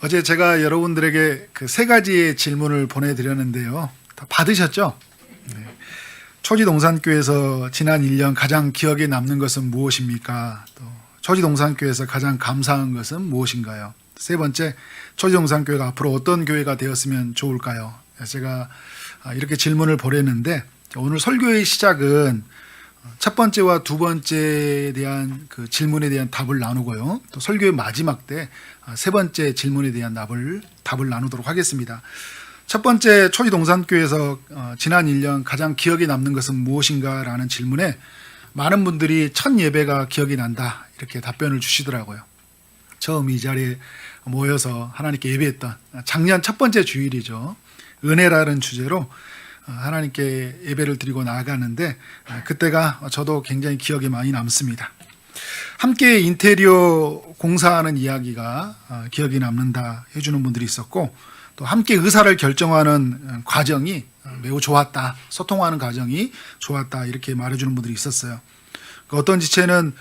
어제 제가 여러분들에게 그 세 가지의 질문을 보내드렸는데요. 다 받으셨죠? 네. 초지동산교회에서 지난 1년 가장 기억에 남는 것은 무엇입니까? 또 초지동산교회에서 가장 감사한 것은 무엇인가요? 세 번째, 초지동산교회가 앞으로 어떤 교회가 되었으면 좋을까요? 제가 이렇게 질문을 보냈는데 오늘 설교의 시작은 첫 번째와 두 번째에 대한 그 질문에 대한 답을 나누고요. 또 설교의 마지막 때 세 번째 질문에 대한 답을 나누도록 하겠습니다. 첫 번째, 초지동산교회에서 지난 1년 가장 기억에 남는 것은 무엇인가라는 질문에 많은 분들이 첫 예배가 기억이 난다 이렇게 답변을 주시더라고요. 처음 이 자리에 모여서 하나님께 예배했던 작년 첫 번째 주일이죠. 은혜라는 주제로 하나님께 예배를 드리고 나아가는데 그때가 저도 굉장히 기억에 많이 남습니다. 함께 인테리어 공사하는 이야기가 기억이 남는다 해주는 분들이 있었고, 또 함께 의사를 결정하는 과정이 매우 좋았다, 소통하는 과정이 좋았다 이렇게 말해주는 분들이 있었어요. 어떤 지체는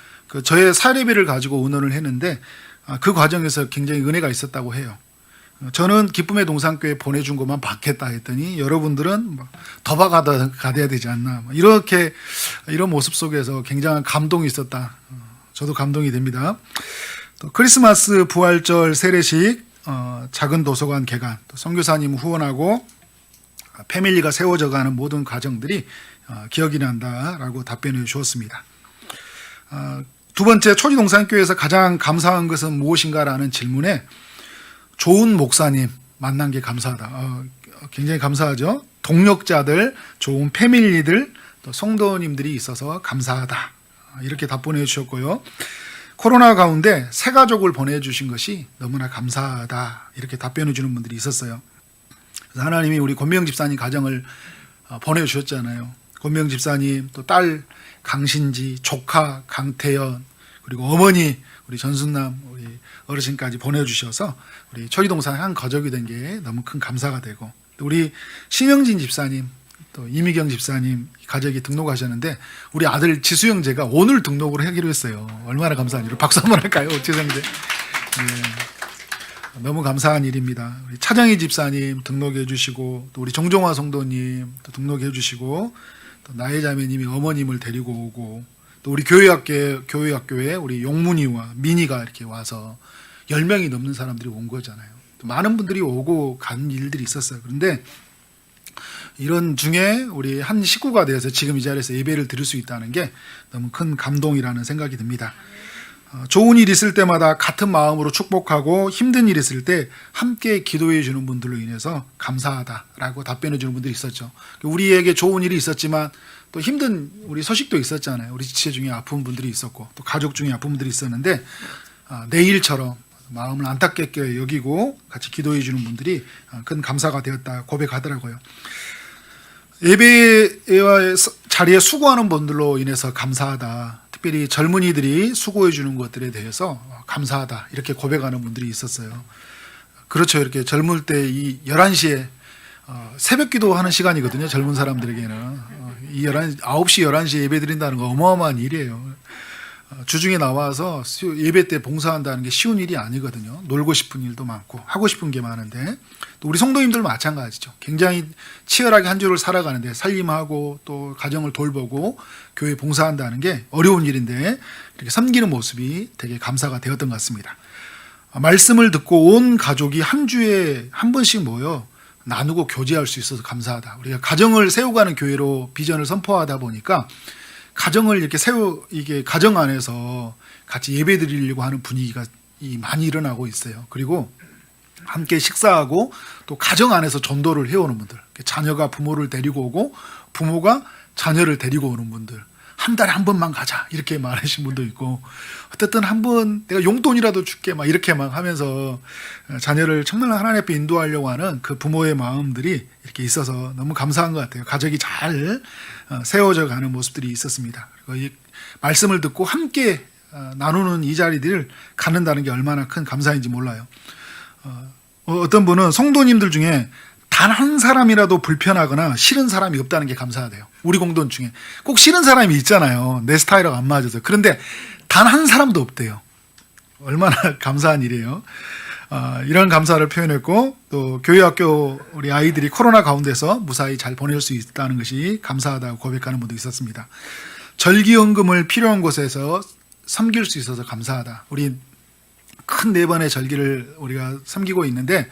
저의 사례비를 가지고 의논을 했는데 그 과정에서 굉장히 은혜가 있었다고 해요. 저는 기쁨의 동산교회 보내준 것만 받겠다 했더니 여러분들은 더 받아야 되지 않나, 이런 모습 속에서 굉장한 감동이 있었다. 저도 감동이 됩니다. 또 크리스마스 부활절 세례식, 작은 도서관 개관, 또 선교사님 후원하고 패밀리가 세워져가는 모든 과정들이 기억이 난다라고 답변해 주었습니다. 두 번째, 초지동산교회에서 가장 감사한 것은 무엇인가라는 질문에 좋은 목사님 만난 게 감사하다. 굉장히 감사하죠. 동력자들, 좋은 패밀리들, 또 성도님들이 있어서 감사하다. 이렇게 답변해 주셨고요. 코로나 가운데 새 가족을 보내주신 것이 너무나 감사하다. 이렇게 답변해 주는 분들이 있었어요. 그래서 하나님이 우리 권명 집사님 가정을 보내주셨잖아요. 권명 집사님, 또 딸 강신지, 조카 강태연, 그리고 어머니 우리 전순남 우리 어르신까지 보내주셔서 우리 초지동산 한 가족이 된 게 너무 큰 감사가 되고, 또 우리 신영진 집사님, 또 이미경 집사님 가족이 등록하셨는데 우리 아들 지수영제가 오늘 등록을 하기로 했어요. 얼마나 감사한 일을 박수 한번 할까요? 지수영제. 네. 너무 감사한 일입니다. 우리 차정희 집사님 등록해 주시고, 또 우리 정종화 성도님 또 등록해 주시고, 또 나의 자매님이 어머님을 데리고 오고, 또 우리 교회학교에 우리 용문이와 민희가 이렇게 와서 10명이 넘는 사람들이 온 거잖아요. 많은 분들이 오고 간 일들이 있었어요. 그런데 이런 중에 우리 한 식구가 되어서 지금 이 자리에서 예배를 드릴 수 있다는 게 너무 큰 감동이라는 생각이 듭니다. 좋은 일 있을 때마다 같은 마음으로 축복하고, 힘든 일 있을 때 함께 기도해 주는 분들로 인해서 감사하다라고 답변해 주는 분들이 있었죠. 우리에게 좋은 일이 있었지만 또 힘든 우리 소식도 있었잖아요. 우리 지체 중에 아픈 분들이 있었고, 또 가족 중에 아픈 분들이 있었는데 내일처럼 마음을 안타깝게 여기고 같이 기도해 주는 분들이 큰 감사가 되었다 고백하더라고요. 예배와 자리에 수고하는 분들로 인해서 감사하다, 특별히 젊은이들이 수고해 주는 것들에 대해서 감사하다 이렇게 고백하는 분들이 있었어요. 그렇죠. 이렇게 젊을 때 이 11시에 새벽 기도하는 시간이거든요. 젊은 사람들에게는 이 9시 11시에 예배 드린다는 거 어마어마한 일이에요. 주중에 나와서 예배 때 봉사한다는 게 쉬운 일이 아니거든요. 놀고 싶은 일도 많고 하고 싶은 게 많은데, 또 우리 성도님들 마찬가지죠. 굉장히 치열하게 한 주를 살아가는데 살림하고 또 가정을 돌보고 교회 봉사한다는 게 어려운 일인데 이렇게 섬기는 모습이 되게 감사가 되었던 것 같습니다. 말씀을 듣고 온 가족이 한 주에 한 번씩 모여 나누고 교제할 수 있어서 감사하다. 우리가 가정을 세워가는 교회로 비전을 선포하다 보니까 가정을 이렇게 이게 가정 안에서 같이 예배 드리려고 하는 분위기가 많이 일어나고 있어요. 그리고 함께 식사하고 또 가정 안에서 전도를 해오는 분들, 자녀가 부모를 데리고 오고 부모가 자녀를 데리고 오는 분들, 한 달에 한 번만 가자 이렇게 말하신 분도 있고, 어쨌든 한 번 내가 용돈이라도 줄게 막 이렇게 막 하면서 자녀를 정말 하나님 앞에 인도하려고 하는 그 부모의 마음들이 이렇게 있어서 너무 감사한 것 같아요. 가족이 잘 세워져 가는 모습들이 있었습니다. 그리고 이 말씀을 듣고 함께 나누는 이 자리들을 갖는다는 게 얼마나 큰 감사인지 몰라요. 어떤 분은 성도님들 중에 단 한 사람이라도 불편하거나 싫은 사람이 없다는 게 감사하대요. 우리 공동 중에 꼭 싫은 사람이 있잖아요. 내 스타일하고 안 맞아서. 그런데 단 한 사람도 없대요. 얼마나 감사한 일이에요. 이런 감사를 표현했고, 또 교회학교 우리 아이들이 코로나 가운데서 무사히 잘 보낼 수 있다는 것이 감사하다고 고백하는 분도 있었습니다. 절기연금을 필요한 곳에서 섬길 수 있어서 감사하다. 우리 큰 4번의 절기를 우리가 섬기고 있는데,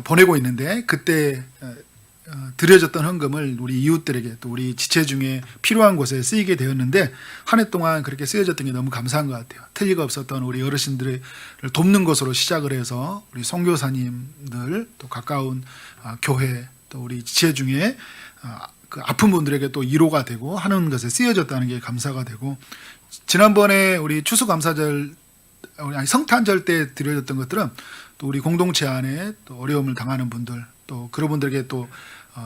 보내고 있는데, 그때 드려졌던 헌금을 우리 이웃들에게, 또 우리 지체 중에 필요한 곳에 쓰이게 되었는데, 한 해 동안 그렇게 쓰여졌던 게 너무 감사한 것 같아요. 틀리가 없었던 우리 어르신들을 돕는 것으로 시작을 해서 우리 선교사님들, 또 가까운 교회, 또 우리 지체 중에 그 아픈 분들에게 또 위로가 되고 하는 것에 쓰여졌다는 게 감사가 되고, 지난번에 우리 추수감사절, 아니 성탄절 때 드려졌던 것들은 또 우리 공동체 안에 또 어려움을 당하는 분들, 또 그런 분들에게 또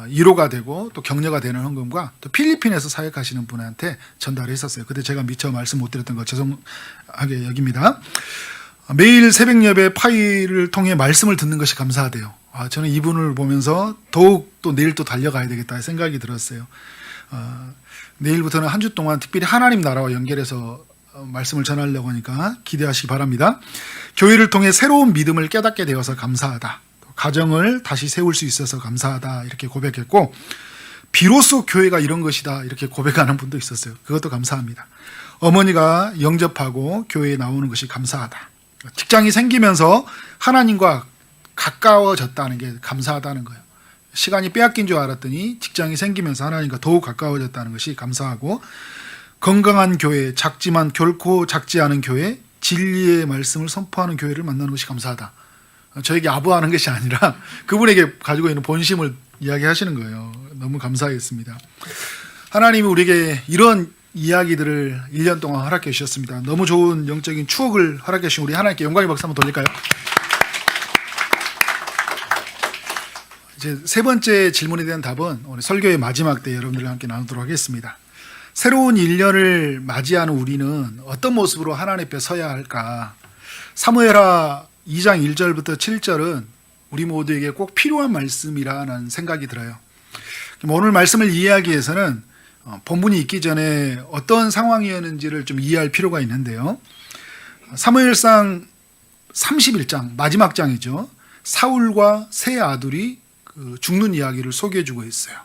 위로가 되고 또 격려가 되는 헌금과, 또 필리핀에서 사역하시는 분한테 전달을 했었어요. 그때 제가 미처 말씀 못 드렸던 거 죄송하게 여깁니다. 매일 새벽 예배 파일을 통해 말씀을 듣는 것이 감사하대요. 저는 이분을 보면서 더욱 또 내일 또 달려가야 되겠다 생각이 들었어요. 내일부터는 한 주 동안 특별히 하나님 나라와 연결해서 말씀을 전하려고 하니까 기대하시기 바랍니다. 교회를 통해 새로운 믿음을 깨닫게 되어서 감사하다. 가정을 다시 세울 수 있어서 감사하다. 이렇게 고백했고, 비로소 교회가 이런 것이다. 이렇게 고백하는 분도 있었어요. 그것도 감사합니다. 어머니가 영접하고 교회에 나오는 것이 감사하다. 직장이 생기면서 하나님과 가까워졌다는 게 감사하다는 거예요. 시간이 빼앗긴 줄 알았더니 직장이 생기면서 하나님과 더욱 가까워졌다는 것이 감사하고, 건강한 교회, 작지만 결코 작지 않은 교회, 진리의 말씀을 선포하는 교회를 만나는 것이 감사하다. 저에게 아부하는 것이 아니라 그분에게 가지고 있는 본심을 이야기하시는 거예요. 너무 감사했습니다. 하나님이 우리에게 이런 이야기들을 1년 동안 허락해 주셨습니다. 너무 좋은 영적인 추억을 허락해 주신 우리 하나님께 영광의 박수 한번 돌릴까요? 이제 3번째 질문에 대한 답은 오늘 설교의 마지막 때 여러분들과 함께 나누도록 하겠습니다. 새로운 1년을 맞이하는 우리는 어떤 모습으로 하나님 앞에 서야 할까? 사무엘하 2장 1절부터 7절은 우리 모두에게 꼭 필요한 말씀이라는 생각이 들어요. 오늘 말씀을 이해하기 위해서는 본문이 있기 전에 어떤 상황이었는지를 좀 이해할 필요가 있는데요. 사무엘상 31장 마지막 장이죠. 사울과 세 아들이 죽는 이야기를 소개해주고 있어요.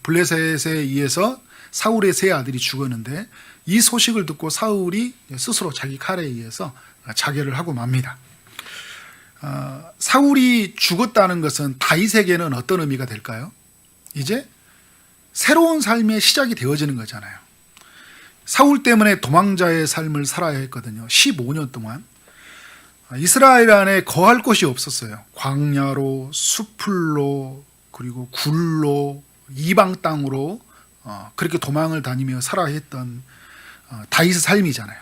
블레셋에 의해서 사울의 세 아들이 죽었는데, 이 소식을 듣고 사울이 스스로 자기 칼에 의해서 자결을 하고 맙니다. 사울이 죽었다는 것은 다윗에게는 어떤 의미가 될까요? 이제 새로운 삶의 시작이 되어지는 거잖아요. 사울 때문에 도망자의 삶을 살아야 했거든요. 15년 동안 이스라엘 안에 거할 곳이 없었어요. 광야로, 숲풀로, 그리고 굴로, 이방 땅으로 그렇게 도망을 다니며 살아야 했던 다윗의 삶이잖아요.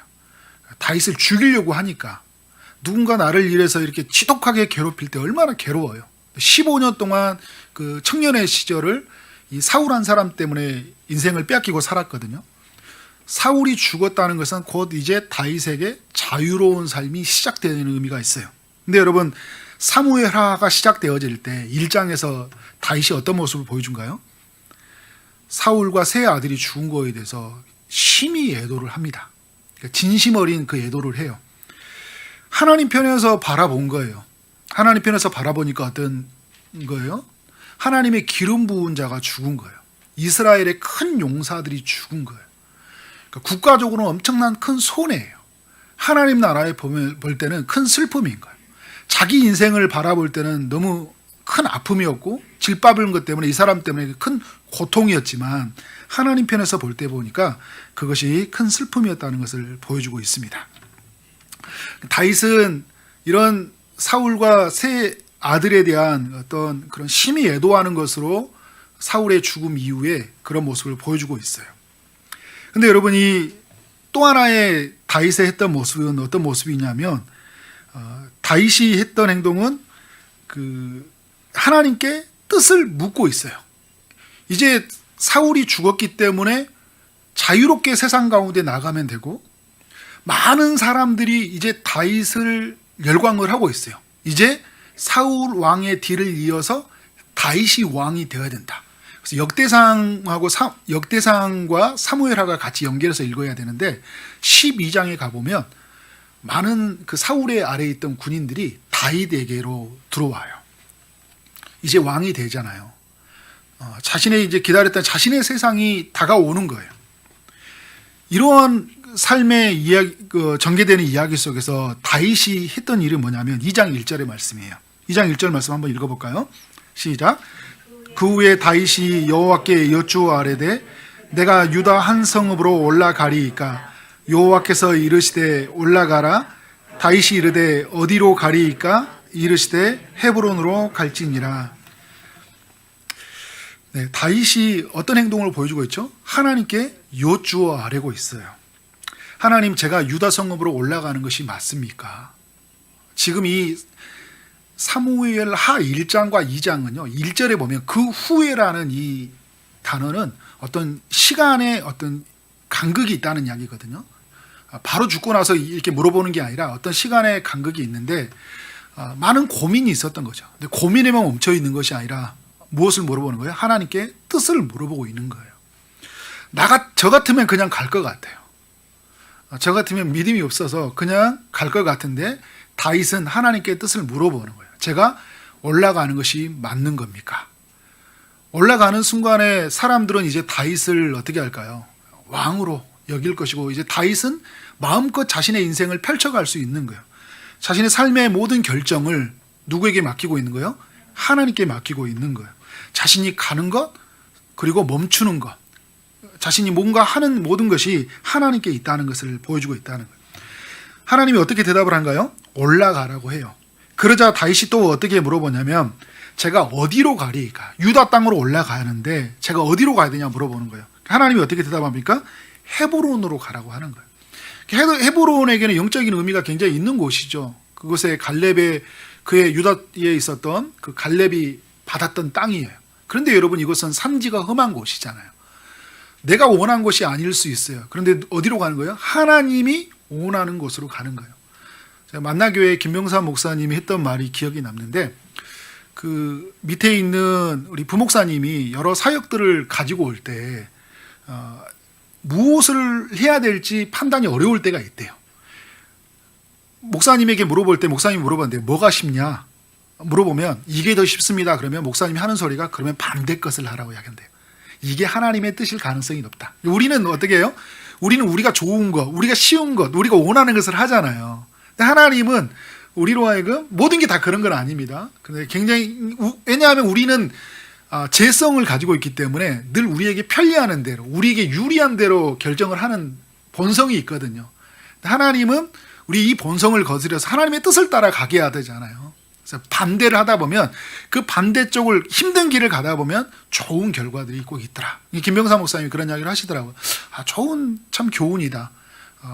다윗을 죽이려고 하니까 누군가 나를 이래서 이렇게 지독하게 괴롭힐 때 얼마나 괴로워요. 15년 동안 그 청년의 시절을 이 사울 한 사람 때문에 인생을 빼앗기고 살았거든요. 사울이 죽었다는 것은 곧 이제 다윗에게 자유로운 삶이 시작되는 의미가 있어요. 근데 여러분, 사무엘하가 시작되어질 때 1장에서 다윗이 어떤 모습을 보여준가요? 사울과 세 아들이 죽은 거에 대해서 심히 애도를 합니다. 그러니까 진심 어린 그 애도를 해요. 하나님 편에서 바라본 거예요. 하나님 편에서 바라보니까 어떤 거예요? 하나님의 기름 부은 자가 죽은 거예요. 이스라엘의 큰 용사들이 죽은 거예요. 그러니까 국가적으로는 엄청난 큰 손해예요. 하나님 나라에 볼 때는 큰 슬픔인 거예요. 자기 인생을 바라볼 때는 너무 큰 아픔이었고 질밥은 것 때문에 이 사람 때문에 큰 고통이었지만, 하나님 편에서 볼 때 보니까 그것이 큰 슬픔이었다는 것을 보여주고 있습니다. 다윗은 이런 사울과 세 아들에 대한 어떤 그런 심히 애도하는 것으로 사울의 죽음 이후에 그런 모습을 보여주고 있어요. 근데 여러분이 또 하나의 다윗의 했던 모습은 어떤 모습이냐면, 다윗이 했던 행동은 하나님께 뜻을 묻고 있어요. 이제 사울이 죽었기 때문에 자유롭게 세상 가운데 나가면 되고, 많은 사람들이 이제 다윗을 열광을 하고 있어요. 이제 사울 왕의 뒤를 이어서 다윗이 왕이 되어야 된다. 그래서 역대상과 사무엘하가 같이 연결해서 읽어야 되는데, 12장에 가보면 많은 그 사울의 아래에 있던 군인들이 다 다윗에게로 들어와요. 이제 왕이 되잖아요. 자신의 이제 기다렸던 자신의 세상이 다가오는 거예요. 이러한 삶의 이야기, 전개되는 이야기 속에서 다윗이 했던 일이 뭐냐면 2장 1절의 말씀이에요. 2장 1절 말씀 한번 읽어볼까요? 시작. 그 후에 다윗이 여호와께 여쭈아뢰되 내가 유다 한 성읍으로 올라가리이까 여호와께서 이르시되 올라가라. 다윗이 이르되 어디로 가리이까 이르시되 헤브론으로 갈지니라. 네, 다윗이 어떤 행동을 보여주고 있죠? 하나님께 여쭈아뢰고 있어요. 하나님, 제가 유다 성읍으로 올라가는 것이 맞습니까? 지금 이 사무엘 하 1장과 2장은요, 1절에 보면 그 후에라는 이 단어는 어떤 시간의 어떤 간극이 있다는 이야기거든요. 바로 죽고 나서 이렇게 물어보는 게 아니라 어떤 시간의 간극이 있는데 많은 고민이 있었던 거죠. 근데 고민에만 멈춰 있는 것이 아니라 무엇을 물어보는 거예요? 하나님께 뜻을 물어보고 있는 거예요. 저 같으면 그냥 갈 것 같아요. 저 같으면 믿음이 없어서 그냥 갈 것 같은데 다윗은 하나님께 뜻을 물어보는 거예요. 제가 올라가는 것이 맞는 겁니까? 올라가는 순간에 사람들은 이제 다윗을 어떻게 할까요? 왕으로 여길 것이고 이제 다윗은 마음껏 자신의 인생을 펼쳐갈 수 있는 거예요. 자신의 삶의 모든 결정을 누구에게 맡기고 있는 거예요? 하나님께 맡기고 있는 거예요. 자신이 가는 것 그리고 멈추는 것, 자신이 뭔가 하는 모든 것이 하나님께 있다는 것을 보여주고 있다는 거예요. 하나님이 어떻게 대답을 한가요? 올라가라고 해요. 그러자 다윗이 또 어떻게 물어보냐면 제가 어디로 가리이까? 유다 땅으로 올라가는데 제가 어디로 가야 되냐 물어보는 거예요. 하나님이 어떻게 대답합니까? 헤브론으로 가라고 하는 거예요. 헤브론에게는 영적인 의미가 굉장히 있는 곳이죠. 그곳에 갈렙의 그의 유다에 있었던 그 갈렙이 받았던 땅이에요. 그런데 여러분 이곳은 산지가 험한 곳이잖아요. 내가 원한 곳이 아닐 수 있어요. 그런데 어디로 가는 거예요? 하나님이 원하는 곳으로 가는 거예요. 제가 만나교회 김명사 목사님이 했던 말이 기억이 남는데 그 밑에 있는 우리 부목사님이 여러 사역들을 가지고 올 때 무엇을 해야 될지 판단이 어려울 때가 있대요. 목사님에게 물어볼 때 목사님이 물어봤는데 뭐가 쉽냐? 물어보면 이게 더 쉽습니다. 그러면 목사님이 하는 소리가 그러면 반대 것을 하라고 이야기한대요. 이게 하나님의 뜻일 가능성이 높다. 우리는 어떻게 해요? 우리는 우리가 좋은 것, 우리가 쉬운 것, 우리가 원하는 것을 하잖아요. 근데 하나님은 우리로 하여금 모든 게 다 그런 건 아닙니다. 근데 굉장히 왜냐하면 우리는 재성을 가지고 있기 때문에 늘 우리에게 편리하는 대로, 우리에게 유리한 대로 결정을 하는 본성이 있거든요. 하나님은 우리 이 본성을 거스려서 하나님의 뜻을 따라 가게 해야 되잖아요. 그래서 반대를 하다 보면 그 반대쪽을 힘든 길을 가다 보면 좋은 결과들이 꼭 있더라. 김병사 목사님이 그런 이야기를 하시더라고요. 좋은 참 교훈이다.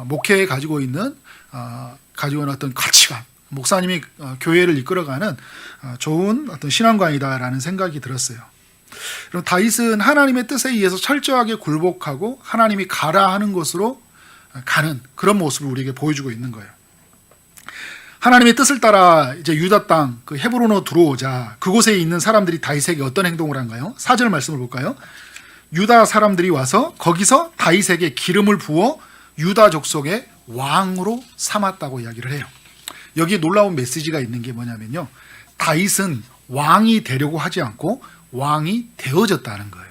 목회에 가지고 있는 어떤 가치관. 목사님이 교회를 이끌어가는 좋은 어떤 신앙관이다라는 생각이 들었어요. 그럼 다윗은 하나님의 뜻에 의해서 철저하게 굴복하고 하나님이 가라 하는 곳으로 가는 그런 모습을 우리에게 보여주고 있는 거예요. 하나님의 뜻을 따라 이제 유다 땅 그 헤브론으로 들어오자 그곳에 있는 사람들이 다윗에게 어떤 행동을 한가요? 4절 말씀을 볼까요? 유다 사람들이 와서 거기서 다윗에게 기름을 부어 유다 족속의 왕으로 삼았다고 이야기를 해요. 여기에 놀라운 메시지가 있는 게 뭐냐면요. 다윗은 왕이 되려고 하지 않고 왕이 되어졌다는 거예요.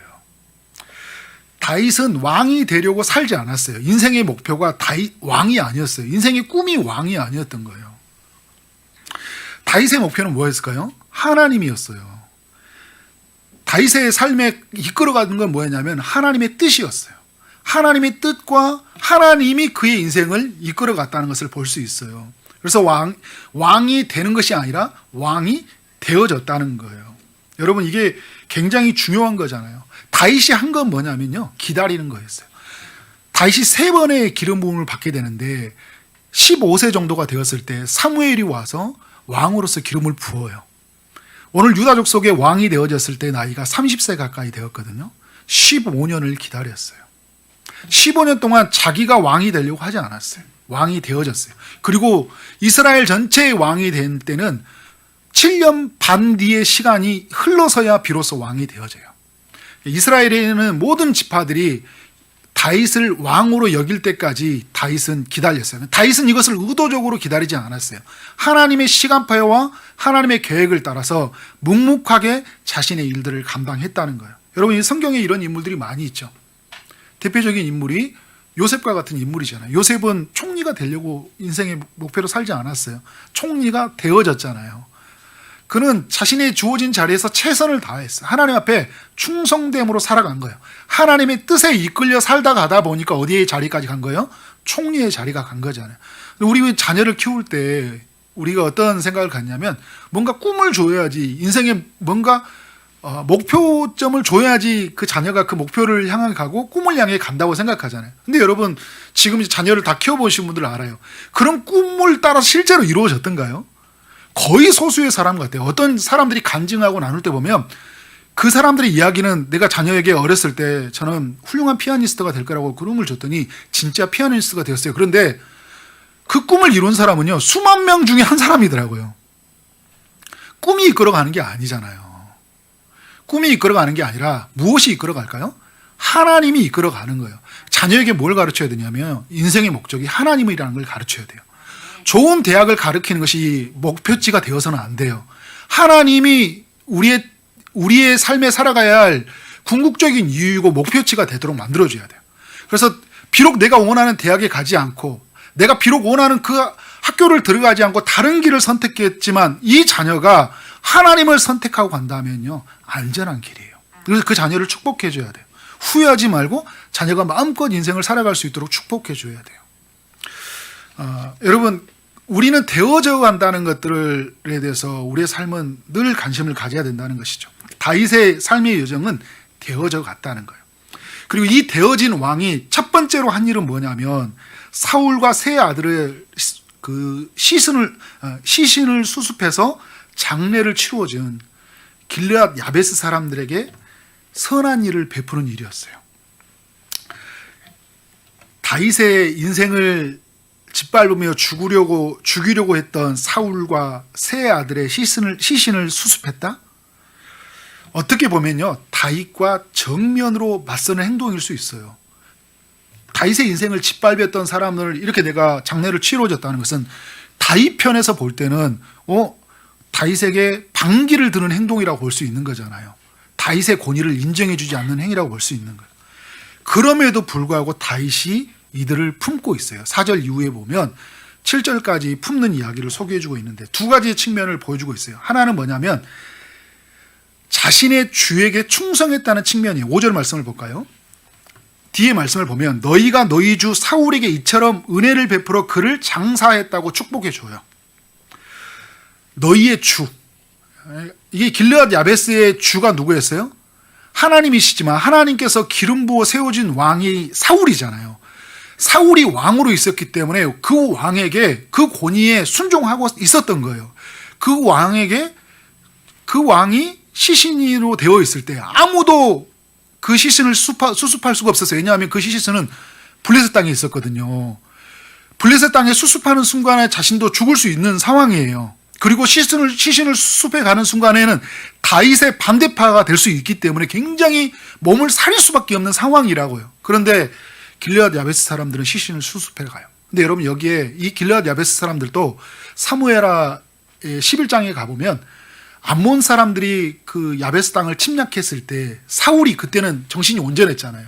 다윗은 왕이 되려고 살지 않았어요. 인생의 목표가 왕이 아니었어요. 인생의 꿈이 왕이 아니었던 거예요. 다윗의 목표는 뭐였을까요? 하나님이었어요. 다윗의 삶에 이끌어가는 건 뭐였냐면 하나님의 뜻이었어요. 하나님의 뜻과 하나님이 그의 인생을 이끌어갔다는 것을 볼 수 있어요. 그래서 왕이 되는 것이 아니라 왕이 되어졌다는 거예요. 여러분 이게 굉장히 중요한 거잖아요. 다윗이 한 건 뭐냐면요. 기다리는 거였어요. 다윗이 3번의 기름 부음을 받게 되는데 15세 정도가 되었을 때 사무엘이 와서 왕으로서 기름을 부어요. 오늘 유다 족속의 왕이 되어졌을 때 나이가 30세 가까이 되었거든요. 15년을 기다렸어요. 15년 동안 자기가 왕이 되려고 하지 않았어요. 왕이 되어졌어요. 그리고 이스라엘 전체의 왕이 된 때는 7년 반 뒤의 시간이 흘러서야 비로소 왕이 되어져요. 이스라엘에는 모든 지파들이 다윗을 왕으로 여길 때까지 다윗은 기다렸어요. 다윗은 이것을 의도적으로 기다리지 않았어요. 하나님의 시간표와 하나님의 계획을 따라서 묵묵하게 자신의 일들을 감당했다는 거예요. 여러분, 이 성경에 이런 인물들이 많이 있죠. 대표적인 인물이 요셉과 같은 인물이잖아요. 요셉은 총리가 되려고 인생의 목표로 살지 않았어요. 총리가 되어졌잖아요. 그는 자신의 주어진 자리에서 최선을 다했어요. 하나님 앞에 충성됨으로 살아간 거예요. 하나님의 뜻에 이끌려 살다 가다 보니까 어디에 자리까지 간 거예요? 총리의 자리가 간 거잖아요. 우리 자녀를 키울 때 우리가 어떤 생각을 갖냐면 뭔가 꿈을 줘야지, 인생에 뭔가 목표점을 줘야지 그 자녀가 그 목표를 향해 가고 꿈을 향해 간다고 생각하잖아요. 근데 여러분, 지금 자녀를 다 키워보신 분들 알아요. 그런 꿈을 따라 실제로 이루어졌던가요? 거의 소수의 사람 같아요. 어떤 사람들이 간증하고 나눌 때 보면 그 사람들의 이야기는, 내가 자녀에게 어렸을 때 저는 훌륭한 피아니스트가 될 거라고 꿈을 줬더니 진짜 피아니스트가 되었어요. 그런데 그 꿈을 이룬 사람은요, 수만 명 중에 한 사람이더라고요. 꿈이 이끌어가는 게 아니잖아요. 꿈이 이끌어가는 게 아니라 무엇이 이끌어갈까요? 하나님이 이끌어가는 거예요. 자녀에게 뭘 가르쳐야 되냐면 인생의 목적이 하나님이라는 걸 가르쳐야 돼요. 좋은 대학을 가르치는 것이 목표지가 되어서는 안 돼요. 하나님이 우리의 삶에 살아가야 할 궁극적인 이유이고 목표치가 되도록 만들어줘야 돼요. 그래서 비록 내가 원하는 대학에 가지 않고, 내가 비록 원하는 그 학교를 들어가지 않고 다른 길을 선택했지만 이 자녀가 하나님을 선택하고 간다면요, 안전한 길이에요. 그래서 그 자녀를 축복해줘야 돼요. 후회하지 말고 자녀가 마음껏 인생을 살아갈 수 있도록 축복해줘야 돼요. 여러분, 우리는 되어져 간다는 것들에 대해서 우리의 삶은 늘 관심을 가져야 된다는 것이죠. 다윗의 삶의 여정은 되어져 갔다는 거예요. 그리고 이 되어진 왕이 첫 번째로 한 일은 뭐냐면 사울과 세 아들의 그 시신을 수습해서 장례를 치루어준 길르앗 야베스 사람들에게 선한 일을 베푸는 일이었어요. 다윗의 인생을 짓밟으며 죽이려고 했던 사울과 세 아들의 시신을 수습했다? 어떻게 보면요, 다윗과 정면으로 맞서는 행동일 수 있어요. 다윗의 인생을 짓밟았던 사람을 이렇게 내가 장례를 치러줬다는 것은 다윗 편에서 볼 때는 다윗에게 반기를 드는 행동이라고 볼 수 있는 거잖아요. 다윗의 권위를 인정해주지 않는 행위라고 볼 수 있는 거예요. 그럼에도 불구하고 다윗이 이들을 품고 있어요. 4절 이후에 보면 7절까지 품는 이야기를 소개해주고 있는데 두 가지의 측면을 보여주고 있어요. 하나는 뭐냐면 자신의 주에게 충성했다는 측면이에요. 5절 말씀을 볼까요? 뒤에 말씀을 보면 너희가 너희 주 사울에게 이처럼 은혜를 베풀어 그를 장사했다고 축복해줘요. 너희의 주, 이게 길르앗 야베스의 주가 누구였어요? 하나님이시지만 하나님께서 기름 부어 세워진 왕이 사울이잖아요. 사울이 왕으로 있었기 때문에 그 왕에게 그 권위에 순종하고 있었던 거예요. 그 왕이 시신으로 되어 있을 때 아무도 그 시신을 수습할 수가 없었어요. 왜냐하면 그 시신은 블레셋 땅에 있었거든요. 블레셋 땅에 수습하는 순간에 자신도 죽을 수 있는 상황이에요. 그리고 시신을 수습해 가는 순간에는 다윗의 반대파가 될 수 있기 때문에 굉장히 몸을 사릴 수밖에 없는 상황이라고요. 그런데 길르앗 야베스 사람들은 시신을 수습해 가요. 근데 여러분, 여기에 이 길르앗 야베스 사람들도 사무엘하 11장에 가보면 암몬 사람들이 그 야베스 땅을 침략했을 때 사울이 그때는 정신이 온전했잖아요.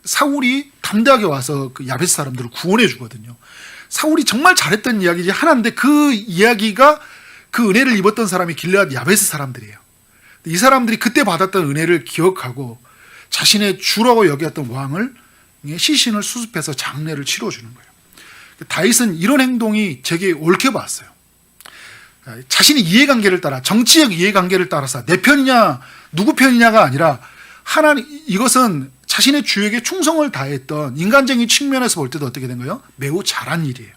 사울이 담대하게 와서 그 야베스 사람들을 구원해 주거든요. 사울이 정말 잘했던 이야기지 하나인데 그 이야기가, 그 은혜를 입었던 사람이 길르앗 야베스 사람들이에요. 이 사람들이 그때 받았던 은혜를 기억하고 자신의 주라고 여겼던 왕을 시신을 수습해서 장례를 치러주는 거예요. 다윗은 이런 행동이 되게 옳게 봤어요. 자신의 이해관계를 따라, 정치적 이해관계를 따라서 내 편이냐 누구 편이냐가 아니라 이것은 자신의 주에게 충성을 다했던 인간적인 측면에서 볼 때도 어떻게 된 거예요? 매우 잘한 일이에요.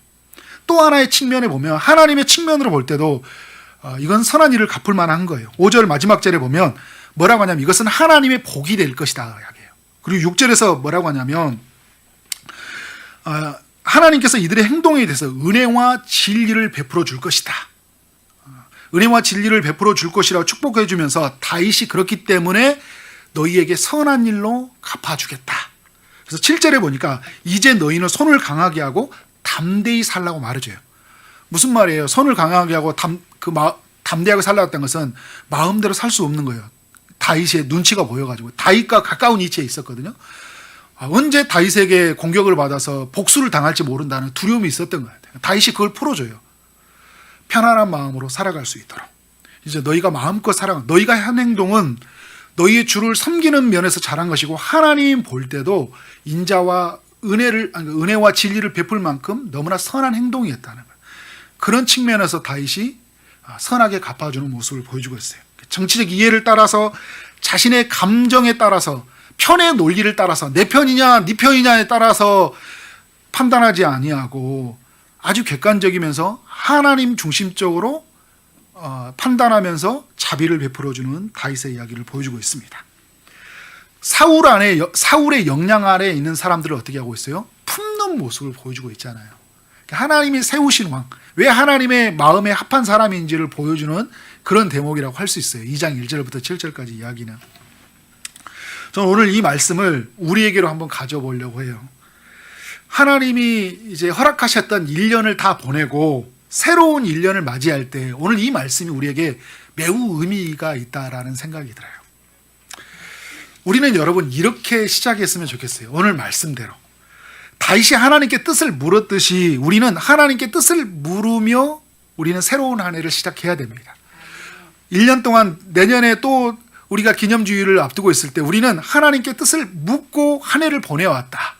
또 하나의 측면에 보면 하나님의 측면으로 볼 때도 이건 선한 일을 갚을 만한 거예요. 5절 마지막 절에 보면 뭐라고 하냐면 이것은 하나님의 복이 될 것이다 이야기해요. 그리고 6절에서 뭐라고 하냐면 하나님께서 이들의 행동에 대해서 은혜와 진리를 베풀어 줄 것이다. 은혜와 진리를 베풀어 줄 것이라고 축복해 주면서 다윗이 그렇기 때문에 너희에게 선한 일로 갚아주겠다. 그래서 7절에 보니까 이제 너희는 손을 강하게 하고 담대히 살라고 말해줘요. 무슨 말이에요? 손을 강하게 하고 담대하게 살라고 했던 것은 마음대로 살 수 없는 거예요. 다윗의 눈치가 보여가지고 다윗과 가까운 위치에 있었거든요. 언제 다윗에게 공격을 받아서 복수를 당할지 모른다는 두려움이 있었던 거예요. 다윗이 그걸 풀어줘요. 편안한 마음으로 살아갈 수 있도록. 이제 너희가 마음껏 너희가 한 행동은 너희의 주를 섬기는 면에서 잘한 것이고 하나님 볼 때도 인자와 은혜와 진리를 베풀 만큼 너무나 선한 행동이었다는 거예요. 그런 측면에서 다윗이 선하게 갚아주는 모습을 보여주고 있어요. 정치적 이해를 따라서 자신의 감정에 따라서 편의 논리를 따라서 내 편이냐 네 편이냐에 따라서 판단하지 아니하고 아주 객관적이면서 하나님 중심적으로 판단하면서 자비를 베풀어주는 다윗의 이야기를 보여주고 있습니다. 사울의 역량 아래에 있는 사람들을 어떻게 하고 있어요? 품는 모습을 보여주고 있잖아요. 하나님이 세우신 왕, 왜 하나님의 마음에 합한 사람인지를 보여주는 그런 대목이라고 할 수 있어요. 2장 1절부터 7절까지 이야기는. 저는 오늘 이 말씀을 우리에게로 한번 가져보려고 해요. 하나님이 이제 허락하셨던 1년을 다 보내고 새로운 1년을 맞이할 때 오늘 이 말씀이 우리에게 매우 의미가 있다라는 생각이 들어요. 우리는 여러분 이렇게 시작했으면 좋겠어요. 오늘 말씀대로 다윗이 하나님께 뜻을 물었듯이 우리는 하나님께 뜻을 물으며 우리는 새로운 한 해를 시작해야 됩니다. 1년 동안 내년에 또 우리가 기념주의를 앞두고 있을 때 우리는 하나님께 뜻을 묻고 한 해를 보내왔다.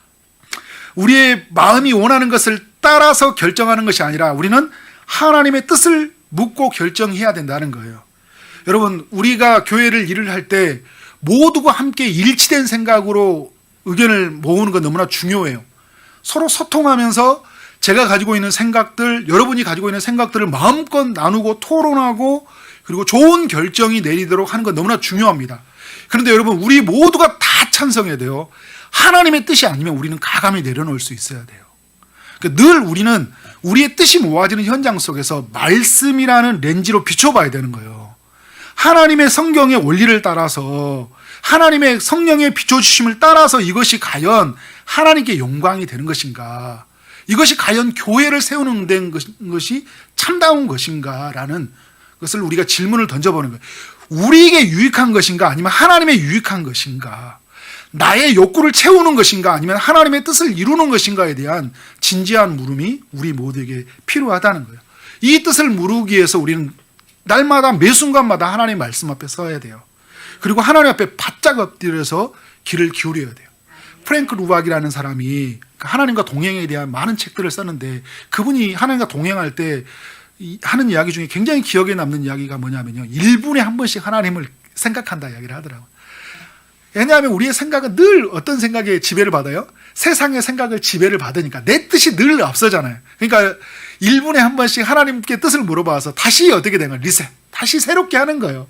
우리의 마음이 원하는 것을 따라서 결정하는 것이 아니라 우리는 하나님의 뜻을 묻고 결정해야 된다는 거예요. 여러분, 우리가 교회를 일을 할 때 모두가 함께 일치된 생각으로 의견을 모으는 건 너무나 중요해요. 서로 소통하면서 제가 가지고 있는 생각들, 여러분이 가지고 있는 생각들을 마음껏 나누고 토론하고 그리고 좋은 결정이 내리도록 하는 건 너무나 중요합니다. 그런데 여러분, 우리 모두가 다 찬성해야 돼요. 하나님의 뜻이 아니면 우리는 가감히 내려놓을 수 있어야 돼요. 그러니까 늘 우리는 우리의 뜻이 모아지는 현장 속에서 말씀이라는 렌즈로 비춰봐야 되는 거예요. 하나님의 성경의 원리를 따라서 하나님의 성령의 비춰주심을 따라서 이것이 과연 하나님께 영광이 되는 것인가, 이것이 과연 교회를 세우는 된 것이 참다운 것인가 라는 것을 우리가 질문을 던져보는 거예요. 우리에게 유익한 것인가 아니면 하나님의 유익한 것인가, 나의 욕구를 채우는 것인가 아니면 하나님의 뜻을 이루는 것인가에 대한 진지한 물음이 우리 모두에게 필요하다는 거예요. 이 뜻을 물기 위해서 우리는 날마다 매 순간마다 하나님의 말씀 앞에 서야 돼요. 그리고 하나님 앞에 바짝 엎드려서 귀를 기울여야 돼요. 프랭크 루박이라는 사람이 하나님과 동행에 대한 많은 책들을 썼는데 그분이 하나님과 동행할 때 하는 이야기 중에 굉장히 기억에 남는 이야기가 뭐냐면요, 1분에 한 번씩 하나님을 생각한다 이야기를 하더라고요. 왜냐하면 우리의 생각은 늘 어떤 생각에 지배를 받아요? 세상의 생각을 지배를 받으니까 내 뜻이 늘 앞서잖아요. 그러니까 1분에 한 번씩 하나님께 뜻을 물어봐서 다시 어떻게 된 거예요? 리셋, 다시 새롭게 하는 거예요.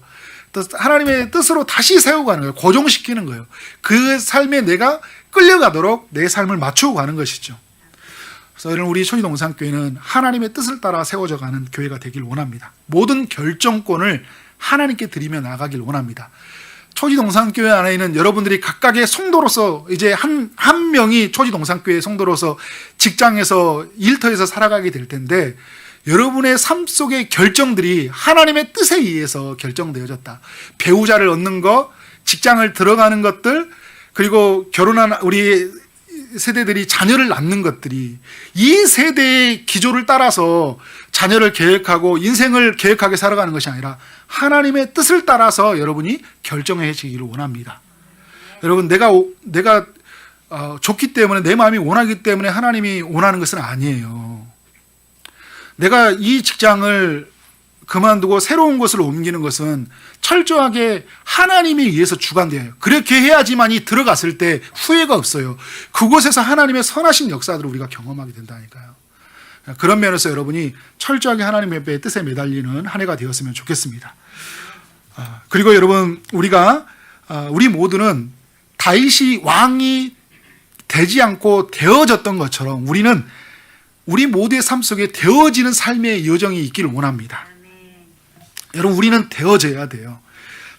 또 하나님의 뜻으로 다시 세워가는 거예요. 고정시키는 거예요. 그 삶에 내가 끌려가도록 내 삶을 맞추고 가는 것이죠. 그래서 우리 초지동산교회는 하나님의 뜻을 따라 세워져 가는 교회가 되길 원합니다. 모든 결정권을 하나님께 드리며 나가길 원합니다. 초지동산교회 안에는 여러분들이 각각의 성도로서 이제 한 명이 초지동산교회 성도로서 직장에서 일터에서 살아가게 될 텐데 여러분의 삶 속의 결정들이 하나님의 뜻에 의해서 결정되어졌다. 배우자를 얻는 것, 직장을 들어가는 것들, 그리고 결혼한 우리 세대들이 자녀를 낳는 것들이 이 세대의 기조를 따라서 자녀를 계획하고 인생을 계획하게 살아가는 것이 아니라 하나님의 뜻을 따라서 여러분이 결정해지기를 원합니다. 여러분, 내가 좋기 때문에, 내 마음이 원하기 때문에 하나님이 원하는 것은 아니에요. 내가 이 직장을 그만두고 새로운 곳으로 옮기는 것은 철저하게 하나님에 의해서 주관돼요. 그렇게 해야지만이 들어갔을 때 후회가 없어요. 그곳에서 하나님의 선하신 역사들을 우리가 경험하게 된다니까요. 그런 면에서 여러분이 철저하게 하나님의 뜻에 매달리는 한 해가 되었으면 좋겠습니다. 그리고 여러분, 우리 모두는 다윗이 왕이 되지 않고 되어졌던 것처럼 우리는 우리 모두의 삶 속에 되어지는 삶의 여정이 있기를 원합니다. 여러분, 우리는 되어져야 돼요.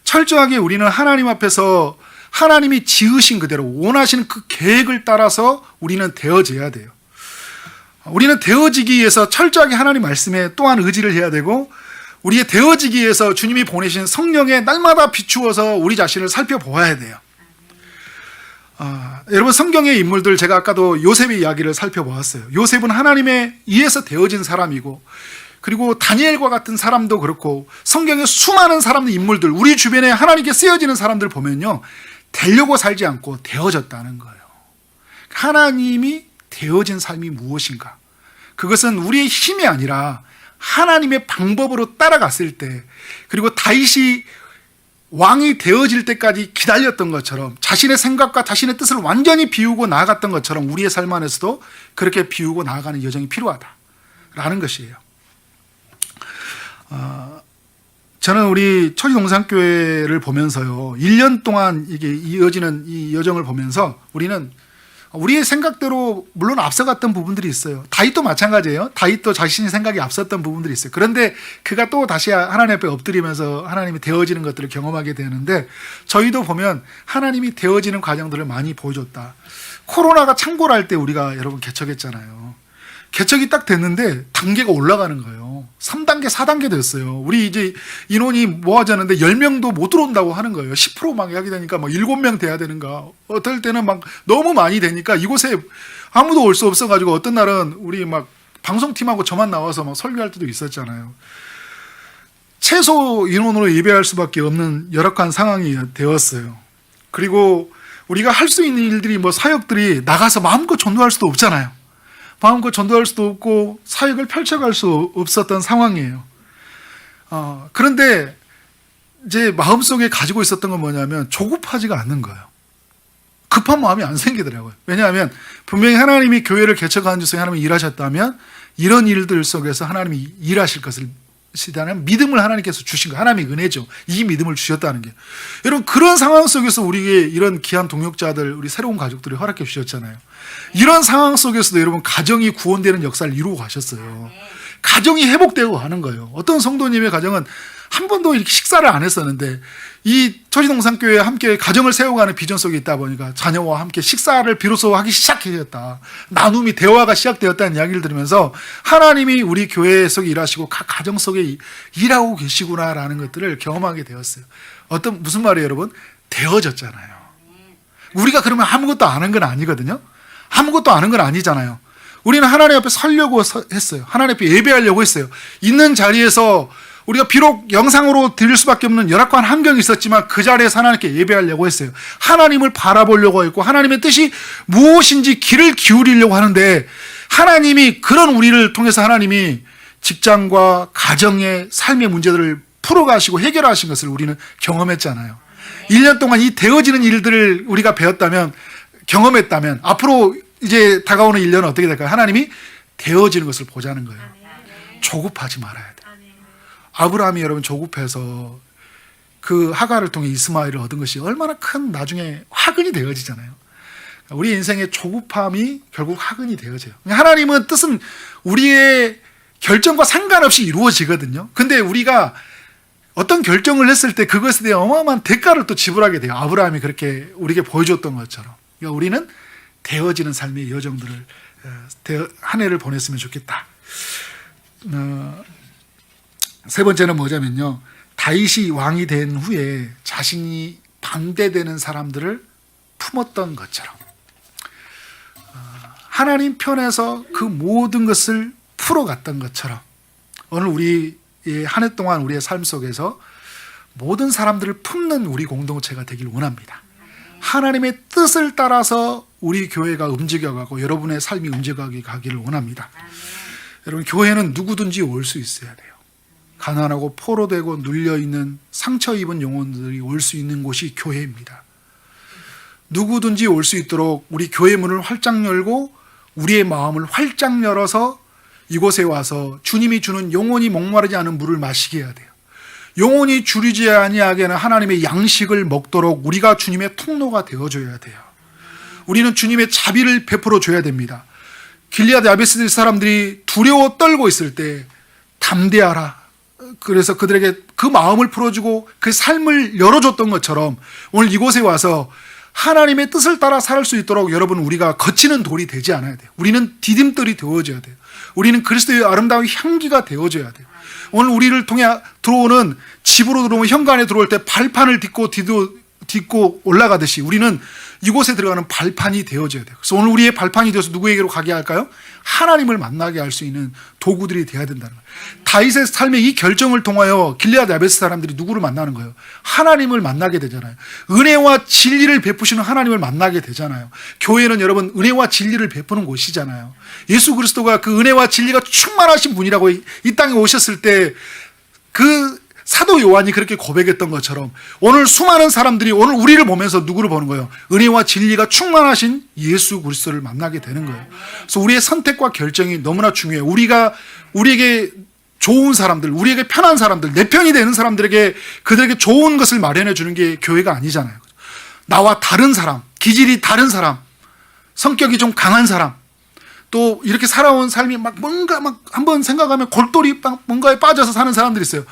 철저하게 우리는 하나님 앞에서 하나님이 지으신 그대로 원하시는 그 계획을 따라서 우리는 되어져야 돼요. 우리는 되어지기 위해서 철저하게 하나님 말씀에 또한 의지를 해야 되고, 우리의 되어지기 위해서 주님이 보내신 성령에 날마다 비추어서 우리 자신을 살펴보아야 돼요. 여러분, 성경의 인물들, 제가 아까도 요셉의 이야기를 살펴보았어요. 요셉은 하나님에 의해서 되어진 사람이고, 그리고 다니엘과 같은 사람도 그렇고, 성경의 수많은 사람들, 인물들, 우리 주변에 하나님께 쓰여지는 사람들 보면요, 되려고 살지 않고 되어졌다는 거예요. 하나님이 되어진 삶이 무엇인가? 그것은 우리의 힘이 아니라 하나님의 방법으로 따라갔을 때, 그리고 다윗이 왕이 되어질 때까지 기다렸던 것처럼 자신의 생각과 자신의 뜻을 완전히 비우고 나아갔던 것처럼 우리의 삶 안에서도 그렇게 비우고 나아가는 여정이 필요하다라는 것이에요. 저는 우리 초지동산교회를 보면서요, 1년 동안 이게 이어지는 이 여정을 보면서 우리는 우리의 생각대로 물론 앞서갔던 부분들이 있어요. 다윗도 마찬가지예요. 다윗도 자신의 생각이 앞섰던 부분들이 있어요. 그런데 그가 또 다시 하나님 앞에 엎드리면서 하나님이 되어지는 것들을 경험하게 되는데, 저희도 보면 하나님이 되어지는 과정들을 많이 보여줬다. 코로나가 창궐할 때 우리가 여러분 개척했잖아요. 개척이 딱 됐는데 단계가 올라가는 거예요. 3단계, 4단계 됐어요. 우리 이제 인원이 모아졌는데 10명도 못 들어온다고 하는 거예요. 10% 막 하게 되니까 막 7명 돼야 되는가. 어떨 때는 막 너무 많이 되니까 이곳에 아무도 올 수 없어가지고 어떤 날은 우리 막 방송팀하고 저만 나와서 막 설교할 때도 있었잖아요. 최소 인원으로 예배할 수밖에 없는 열악한 상황이 되었어요. 그리고 우리가 할 수 있는 일들이 뭐 사역들이 나가서 마음껏 전도할 수도 없잖아요. 마음껏 전도할 수도 없고 사역을 펼쳐갈 수 없었던 상황이에요. 그런데 이제 마음속에 가지고 있었던 건 뭐냐면 조급하지가 않는 거예요. 급한 마음이 안 생기더라고요. 왜냐하면 분명히 하나님이 교회를 개척하는 중에 하나님이 일하셨다면 이런 일들 속에서 하나님이 일하실 것을 시다는 믿음을 하나님께서 주신 거예요. 하나님의 은혜죠. 이 믿음을 주셨다는 게. 여러분, 그런 상황 속에서 우리에게 이런 귀한 동역자들, 우리 새로운 가족들이 허락해 주셨잖아요. 이런 상황 속에서도 여러분 가정이 구원되는 역사를 이루고 가셨어요. 가정이 회복되고 가는 거예요. 어떤 성도님의 가정은 한 번도 이렇게 식사를 안 했었는데 이 초지동산교회에 함께 가정을 세워가는 비전 속에 있다 보니까 자녀와 함께 식사를 비로소 하기 시작했다. 나눔이 대화가 시작되었다는 이야기를 들으면서 하나님이 우리 교회 속에 일하시고 각 가정 속에 일하고 계시구나라는 것들을 경험하게 되었어요. 무슨 말이에요, 여러분? 되어졌잖아요. 우리가 그러면 아무것도 아는 건 아니거든요. 아무것도 아는 건 아니잖아요. 우리는 하나님 앞에 서려고 했어요. 하나님 앞에 예배하려고 했어요. 있는 자리에서 우리가 비록 영상으로 드릴 수밖에 없는 열악한 환경이 있었지만 그 자리에서 하나님께 예배하려고 했어요. 하나님을 바라보려고 했고 하나님의 뜻이 무엇인지 귀를 기울이려고 하는데, 하나님이 그런 우리를 통해서 하나님이 직장과 가정의 삶의 문제들을 풀어가시고 해결하신 것을 우리는 경험했잖아요. 1년 동안 이 되어지는 일들을 우리가 배웠다면, 경험했다면 앞으로 이제 다가오는 1년은 어떻게 될까요? 하나님이 되어지는 것을 보자는 거예요. 조급하지 말아야 돼요. 아브라함이 여러분 조급해서 그 하갈을 통해 이스마엘을 얻은 것이 얼마나 큰 나중에 화근이 되어지잖아요. 우리 인생의 조급함이 결국 화근이 되어져요. 하나님은 뜻은 우리의 결정과 상관없이 이루어지거든요. 근데 우리가 어떤 결정을 했을 때 그것에 대한 어마어마한 대가를 또 지불하게 돼요. 아브라함이 그렇게 우리에게 보여줬던 것처럼. 그러니까 우리는 되어지는 삶의 여정들을 한 해를 보냈으면 좋겠다. 세 번째는 뭐냐면요, 다윗이 왕이 된 후에 자신이 반대되는 사람들을 품었던 것처럼 하나님 편에서 그 모든 것을 풀어갔던 것처럼 오늘 우리의 한 해 동안 우리의 삶 속에서 모든 사람들을 품는 우리 공동체가 되길 원합니다. 하나님의 뜻을 따라서 우리 교회가 움직여가고 여러분의 삶이 움직여가기를 원합니다. 여러분, 교회는 누구든지 올 수 있어야 돼요. 가난하고 포로되고 눌려있는 상처 입은 영혼들이 올 수 있는 곳이 교회입니다. 누구든지 올 수 있도록 우리 교회 문을 활짝 열고 우리의 마음을 활짝 열어서 이곳에 와서 주님이 주는 영원히 목마르지 않은 물을 마시게 해야 돼요. 영원히 줄이지 아니하게 하는 하나님의 양식을 먹도록 우리가 주님의 통로가 되어줘야 돼요. 우리는 주님의 자비를 베풀어 줘야 됩니다. 길리앗 야베스 사람들이 두려워 떨고 있을 때 담대하라. 그래서 그들에게 그 마음을 풀어주고 그 삶을 열어줬던 것처럼 오늘 이곳에 와서 하나님의 뜻을 따라 살 수 있도록 여러분 우리가 거치는 돌이 되지 않아야 돼요. 우리는 디딤돌이 되어줘야 돼요. 우리는 그리스도의 아름다운 향기가 되어줘야 돼요. 오늘 우리를 통해 들어오는 집으로 들어오면 현관에 들어올 때 발판을 딛고 올라가듯이 우리는 이곳에 들어가는 발판이 되어져야 돼요. 그래서 오늘 우리의 발판이 되어서 누구에게로 가게 할까요? 하나님을 만나게 할 수 있는 도구들이 되어야 된다는 거예요. 다윗의 삶의 이 결정을 통하여 길르앗 야베스 사람들이 누구를 만나는 거예요? 하나님을 만나게 되잖아요. 은혜와 진리를 베푸시는 하나님을 만나게 되잖아요. 교회는 여러분 은혜와 진리를 베푸는 곳이잖아요. 예수 그리스도가 그 은혜와 진리가 충만하신 분이라고 이 땅에 오셨을 때 그 사도 요한이 그렇게 고백했던 것처럼 오늘 수많은 사람들이 오늘 우리를 보면서 누구를 보는 거예요? 은혜와 진리가 충만하신 예수 그리스도를 만나게 되는 거예요. 그래서 우리의 선택과 결정이 너무나 중요해요. 우리에게 좋은 사람들, 우리에게 편한 사람들, 내 편이 되는 사람들에게 그들에게 좋은 것을 마련해 주는 게 교회가 아니잖아요. 나와 다른 사람, 기질이 다른 사람, 성격이 좀 강한 사람, 또 이렇게 살아온 삶이 뭔가 한번 생각하면 골똘히 뭔가에 빠져서 사는 사람들이 있어요.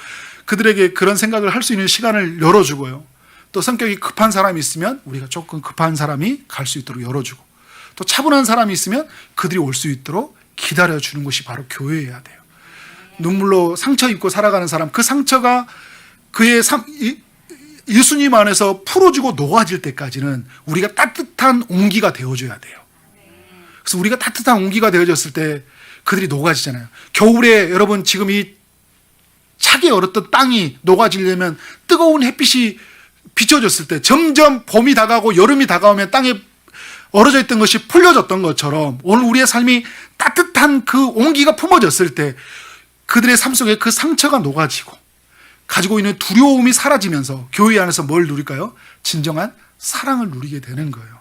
그들에게 그런 생각을 할 수 있는 시간을 열어주고요. 또 성격이 급한 사람이 있으면 우리가 조금 급한 사람이 갈 수 있도록 열어주고, 또 차분한 사람이 있으면 그들이 올 수 있도록 기다려주는 것이 바로 교회여야 돼요. 눈물로 상처 입고 살아가는 사람, 그 상처가 그의 예수님 안에서 풀어지고 녹아질 때까지는 우리가 따뜻한 온기가 되어줘야 돼요. 그래서 우리가 따뜻한 온기가 되어졌을 때 그들이 녹아지잖아요. 겨울에 여러분 지금 이 차게 얼었던 땅이 녹아지려면 뜨거운 햇빛이 비춰졌을 때 점점 봄이 다가오고 여름이 다가오면 땅에 얼어져 있던 것이 풀려졌던 것처럼 오늘 우리의 삶이 따뜻한 그 온기가 품어졌을 때 그들의 삶 속에 그 상처가 녹아지고 가지고 있는 두려움이 사라지면서 교회 안에서 뭘 누릴까요? 진정한 사랑을 누리게 되는 거예요.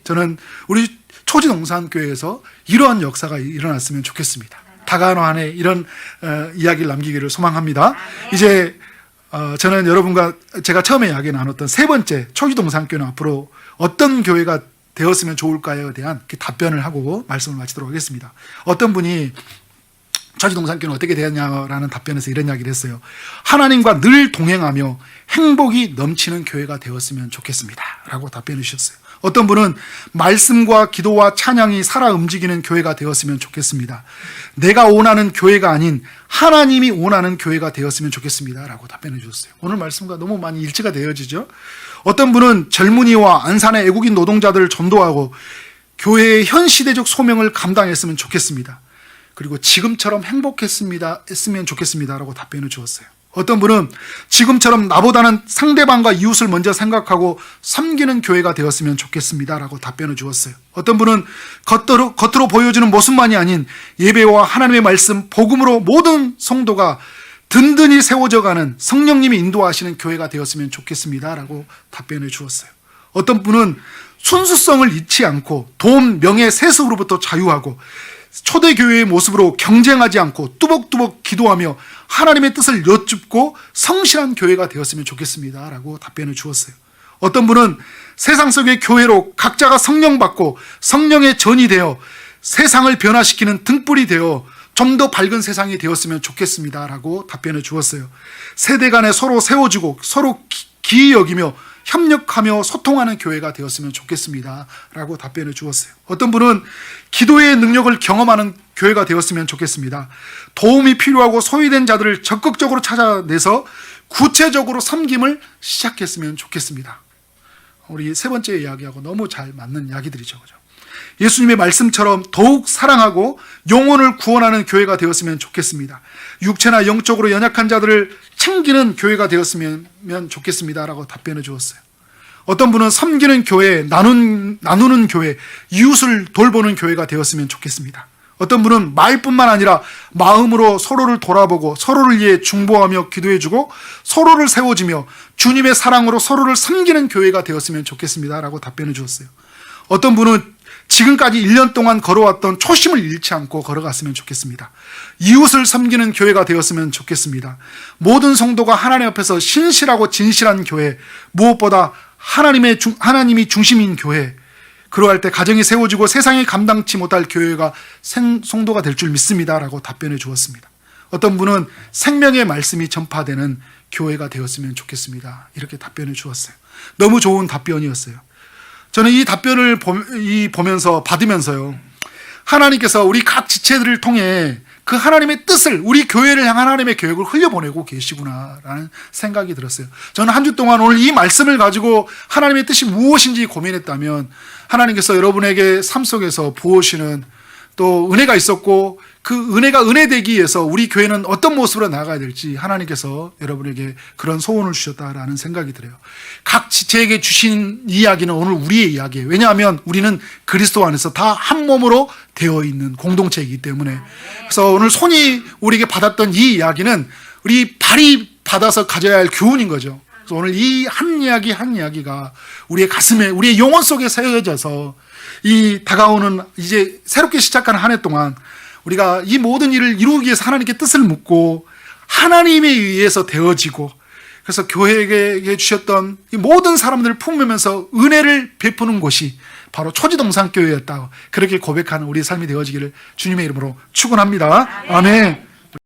저는 우리 초지농산교회에서 이러한 역사가 일어났으면 좋겠습니다. 다가오는 한 해 이런 이야기를 남기기를 소망합니다. 이제 저는 여러분과 제가 처음에 이야기 나눴던 세 번째 초지동산교회는 앞으로 어떤 교회가 되었으면 좋을까에 대한 답변을 하고 말씀을 마치도록 하겠습니다. 어떤 분이 초지동산교회는 어떻게 되었냐라는 답변에서 이런 이야기를 했어요. 하나님과 늘 동행하며 행복이 넘치는 교회가 되었으면 좋겠습니다 라고 답변해 주셨어요. 어떤 분은 말씀과 기도와 찬양이 살아 움직이는 교회가 되었으면 좋겠습니다. 내가 원하는 교회가 아닌 하나님이 원하는 교회가 되었으면 좋겠습니다 라고 답변해 주셨어요. 오늘 말씀과 너무 많이 일치가 되어지죠. 어떤 분은 젊은이와 안산의 애국인 노동자들을 전도하고 교회의 현 시대적 소명을 감당했으면 좋겠습니다. 그리고 지금처럼 했으면 좋겠습니다 라고 답변을 주었어요. 어떤 분은 지금처럼 나보다는 상대방과 이웃을 먼저 생각하고 섬기는 교회가 되었으면 좋겠습니다 라고 답변을 주었어요. 어떤 분은 겉으로 보여주는 모습만이 아닌 예배와 하나님의 말씀, 복음으로 모든 성도가 든든히 세워져가는 성령님이 인도하시는 교회가 되었으면 좋겠습니다 라고 답변을 주었어요. 어떤 분은 순수성을 잃지 않고 돈, 명예, 세습으로부터 자유하고 초대교회의 모습으로 경쟁하지 않고 뚜벅뚜벅 기도하며 하나님의 뜻을 여쭙고 성실한 교회가 되었으면 좋겠습니다 라고 답변을 주었어요. 어떤 분은 세상 속의 교회로 각자가 성령 받고 성령의 전이 되어 세상을 변화시키는 등불이 되어 좀 더 밝은 세상이 되었으면 좋겠습니다 라고 답변을 주었어요. 세대 간에 서로 세워주고 서로 기이 여기며 협력하며 소통하는 교회가 되었으면 좋겠습니다 라고 답변을 주었어요. 어떤 분은 기도의 능력을 경험하는 교회가 되었으면 좋겠습니다. 도움이 필요하고 소외된 자들을 적극적으로 찾아내서 구체적으로 섬김을 시작했으면 좋겠습니다. 우리 세 번째 이야기하고 너무 잘 맞는 이야기들이죠. 그죠? 예수님의 말씀처럼 더욱 사랑하고 영혼을 구원하는 교회가 되었으면 좋겠습니다. 육체나 영적으로 연약한 자들을 챙기는 교회가 되었으면 좋겠습니다 라고 답변해 주었어요. 어떤 분은 섬기는 교회, 나누는 교회, 이웃을 돌보는 교회가 되었으면 좋겠습니다. 어떤 분은 말뿐만 아니라 마음으로 서로를 돌아보고 서로를 위해 중보하며 기도해주고 서로를 세워주며 주님의 사랑으로 서로를 섬기는 교회가 되었으면 좋겠습니다 라고 답변해 주었어요. 어떤 분은 지금까지 1년 동안 걸어왔던 초심을 잃지 않고 걸어갔으면 좋겠습니다. 이웃을 섬기는 교회가 되었으면 좋겠습니다. 모든 성도가 하나님 앞에서 신실하고 진실한 교회, 무엇보다 하나님이 중심인 교회, 그러할 때 가정이 세워지고 세상이 감당치 못할 교회가 성도가 될 줄 믿습니다 라고 답변해 주었습니다. 어떤 분은 생명의 말씀이 전파되는 교회가 되었으면 좋겠습니다. 이렇게 답변을 주었어요. 너무 좋은 답변이었어요. 저는 이 답변을 보면서 받으면서요, 하나님께서 우리 각 지체들을 통해 그 하나님의 뜻을, 우리 교회를 향한 하나님의 계획을 흘려보내고 계시구나라는 생각이 들었어요. 저는 한 주 동안 오늘 이 말씀을 가지고 하나님의 뜻이 무엇인지 고민했다면, 하나님께서 여러분에게 삶 속에서 부으시는 또 은혜가 있었고, 그 은혜가 은혜되기 위해서 우리 교회는 어떤 모습으로 나아가야 될지 하나님께서 여러분에게 그런 소원을 주셨다라는 생각이 들어요. 각 지체에게 주신 이야기는 오늘 우리의 이야기예요. 왜냐하면 우리는 그리스도 안에서 다 한 몸으로 되어 있는 공동체이기 때문에. 그래서 오늘 손이 우리에게 받았던 이 이야기는 우리 발이 받아서 가져야 할 교훈인 거죠. 그래서 오늘 이 한 이야기 한 이야기가 우리의 가슴에, 우리의 영혼 속에 새겨져서 이 다가오는 이제 새롭게 시작하는 한 해 동안 우리가 이 모든 일을 이루기 위해서 하나님께 뜻을 묻고 하나님에 의해서 되어지고, 그래서 교회에게 주셨던 이 모든 사람들을 품으면서 은혜를 베푸는 곳이 바로 초지동산교회였다. 그렇게 고백하는 우리 삶이 되어지기를 주님의 이름으로 축원합니다. 아멘.